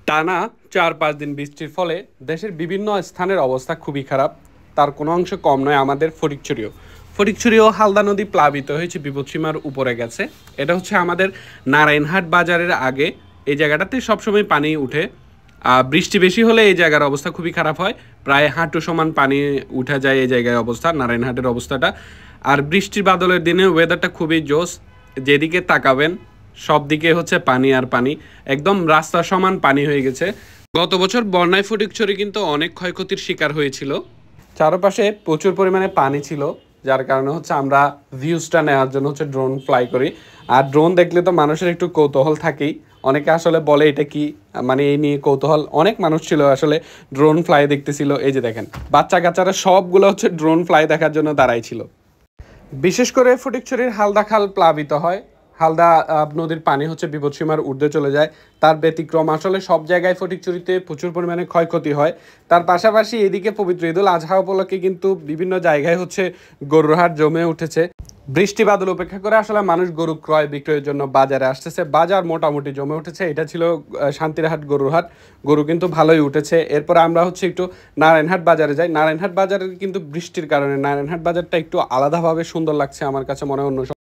টানা ৪-৫ দিন বৃষ্টির ফলে দেশের বিভিন্ন স্থানের অবস্থা খুবই খারাপ। তার কোনো অংশ কম নয় আমাদের ফটিকছড়িও। ফটিকছড়িও হালদা নদী প্লাবিত হয়েছে, বিপদসীমার উপরে গেছে। এটা হচ্ছে আমাদের নারায়ণহাট বাজারের আগে। এই জায়গাটাতে সবসময় পানি উঠে। বৃষ্টি বেশি হলে এই জায়গার অবস্থা খুবই খারাপ হয়। প্রায় হাঁটু সমান পানি উঠে যায় এই জায়গায় অবস্থা, নারায়ণহাটের অবস্থাটা। আর বৃষ্টির বাদলের দিনে ওয়েদারটা খুবই জোস। যেদিকে তাকাবেন সব দিকে হচ্ছে পানি আর পানি, একদম রাস্তা সমান পানি হয়ে গেছে। গত বছর বন্যায় ফটিকছড়ি কিন্তু অনেক ক্ষয়ক্ষতির শিকার হয়েছিল। চারপাশে প্রচুর পরিমাণে পানি ছিল, যার কারণে হচ্ছে আমরা ভিউজটা নেওয়ার জন্য হচ্ছে ড্রোন ফ্লাই করি। আর ড্রোন দেখলে তো মানুষের একটু কৌতূহল থাকেই। অনেকে আসলে বলে এটা কি, মানে এই নিয়ে কৌতূহল অনেক মানুষ ছিল আসলে। ড্রোন ফ্লাই দেখতেছিল, এই যে দেখেন বাচ্চা কাচ্চারা সবগুলো হচ্ছে ড্রোন ফ্লাই দেখার জন্য দাঁড়াই ছিল। বিশেষ করে ফটিকছড়ির হালদা খাল প্লাবিত হয়। হালদা নদীর পানি হচ্ছে বিপদসীমার ঊর্ধ্বে চলে যায়। তার ব্যতিক্রম আসলে সব জায়গায় ফটিকছড়িতে প্রচুর পরিমাণে ক্ষয়ক্ষতি হয়। তার পাশাপাশি এদিকে পবিত্র ঈদুল আজহা উপলক্ষে কিন্তু বিভিন্ন জায়গায় হচ্ছে গরুর হাট জমে উঠেছে। বৃষ্টি বাদল উপেক্ষা করে আসলে মানুষ গরু ক্রয় বিক্রয়ের জন্য বাজারে আসতেছে। বাজার মোটামুটি জমে উঠেছে। এটা ছিল শান্তিরহাট গরুর হাট। গরু কিন্তু ভালোই উঠেছে। এরপর আমরা হচ্ছে একটু নারায়ণহাট বাজারে যাই। নারায়ণহাট বাজারে কিন্তু বৃষ্টির কারণে নারায়ণহাট বাজারটা একটু আলাদাভাবে সুন্দর লাগছে আমার কাছে, মনে হয় অন্য